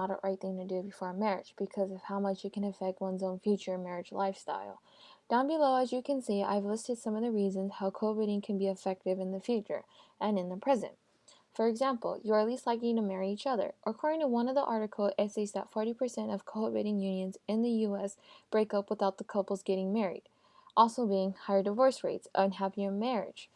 not a right thing to do before marriage because of how much it can affect one's own future marriage lifestyle. Down below, as you can see, I've listed some of the reasons how cohabiting can be effective in the future and in the present. For example, you are least likely to marry each other. According to one of the articles, it says that 40% of cohabiting unions in the US break up without the couples getting married. Also being higher divorce rates, unhappier marriage,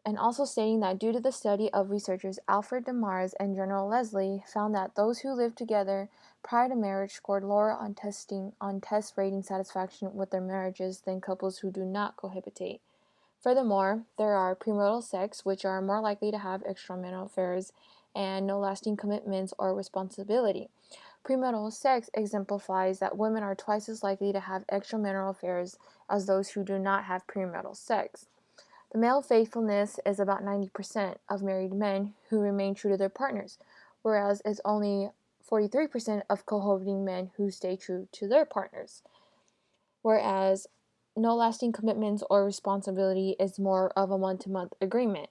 and also stating that due to the study of researchers Alfred Demars and General Leslie found that those who lived together prior to marriage scored lower on test rating satisfaction with their marriages than couples who do not cohabitate. Furthermore, there are premarital sex, which are more likely to have extramarital affairs and no lasting commitments or responsibility. Premarital sex exemplifies that women are twice as likely to have extramarital affairs as those who do not have premarital sex. The male faithfulness is about 90% of married men who remain true to their partners, whereas it's only 43% of cohabiting men who stay true to their partners. Whereas no lasting commitments or responsibility is more of a month-to-month agreement.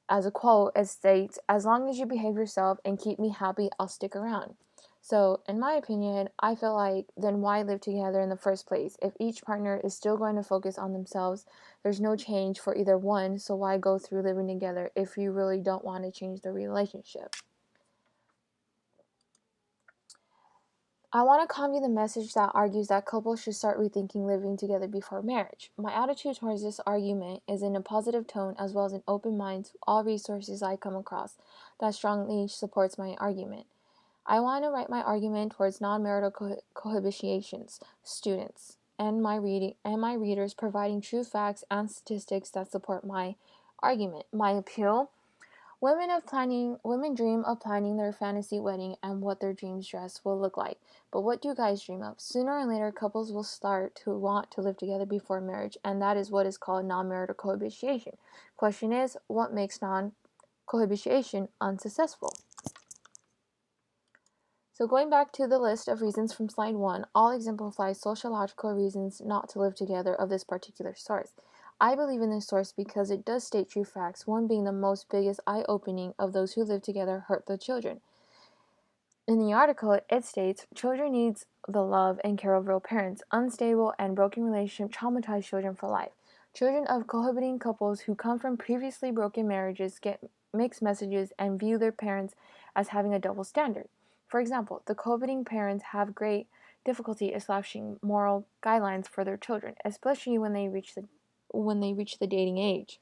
As a quote, it states, "As long as you behave yourself and keep me happy, I'll stick around." So, in my opinion, I feel like then why live together in the first place? If each partner is still going to focus on themselves, there's no change for either one, so why go through living together if you really don't want to change the relationship? I want to convey the message that argues that couples should start rethinking living together before marriage. My attitude towards this argument is in a positive tone as well as an open mind to all resources I come across that strongly supports my argument. I want to write my argument towards non-marital cohabitations, students, and my readers providing true facts and statistics that support my argument. My appeal: women dream of planning their fantasy wedding and what their dreams dress will look like. But what do you guys dream of? Sooner or later, couples will start to want to live together before marriage, and that is what is called non-marital cohabitation. Question is, what makes non-cohabitation unsuccessful? So going back to the list of reasons from slide 1, all exemplify sociological reasons not to live together of this particular source. I believe in this source because it does state true facts, one being the most biggest eye-opening of those who live together hurt the children. In the article, it states, children needs the love and care of real parents. Unstable and broken relationship traumatize children for life. Children of cohabiting couples who come from previously broken marriages get mixed messages and view their parents as having a double standard. For example, the cohabiting parents have great difficulty establishing moral guidelines for their children, especially when they reach the dating age.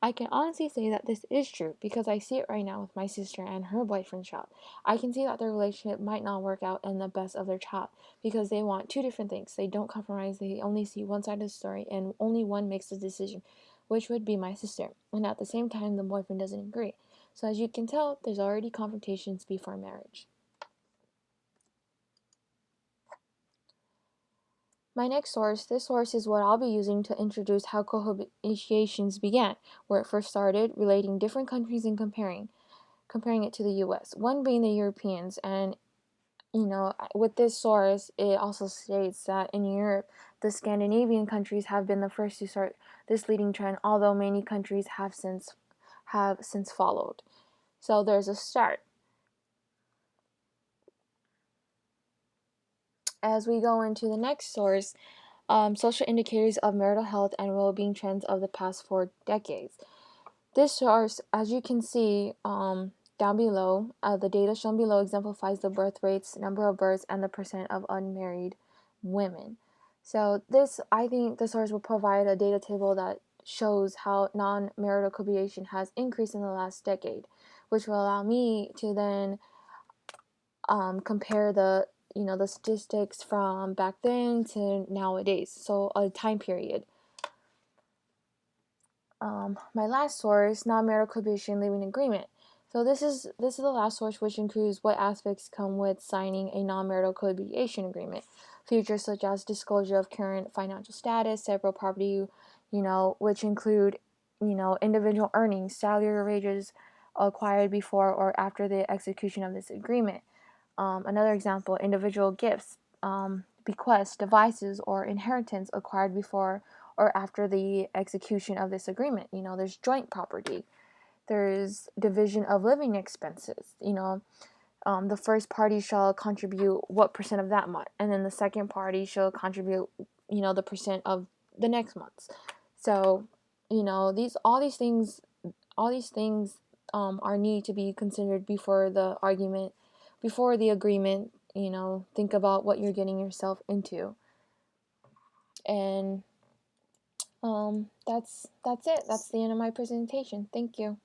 I can honestly say that this is true because I see it right now with my sister and her boyfriend's child. I can see that their relationship might not work out in the best of their child because they want two different things. They don't compromise, they only see one side of the story, and only one makes the decision, which would be my sister. And at the same time, the boyfriend doesn't agree. So as you can tell, there's already confrontations before marriage. My next source, this source is what I'll be using to introduce how cohabitations began, where it first started, relating different countries and comparing it to the US. One being the Europeans, and with this source, it also states that in Europe, the Scandinavian countries have been the first to start this leading trend, although many countries have since followed. So there's a start. As we go into the next source, social indicators of marital health and well-being trends of the past 4 decades. This source, as you can see down below, the data shown below exemplifies the birth rates, number of births, and the percent of unmarried women. So I think the source will provide a data table that shows how non-marital cohabitation has increased in the last decade, which will allow me to then compare the statistics from back then to nowadays, so a time period. My last source, non-marital cohabitation living agreement. So this is the last source, which includes what aspects come with signing a non-marital cohabitation agreement. Features such as disclosure of current financial status, several property, which include, individual earnings, salary or wages acquired before or after the execution of this agreement. Another example, individual gifts, bequests, devices, or inheritance acquired before or after the execution of this agreement. There's joint property. There's division of living expenses. the first party shall contribute what percent of that month, and then the second party shall contribute, the percent of the next month. So, all these things are need to be considered before the argument, before the agreement. Think about what you're getting yourself into, and that's it. That's the end of my presentation. Thank you.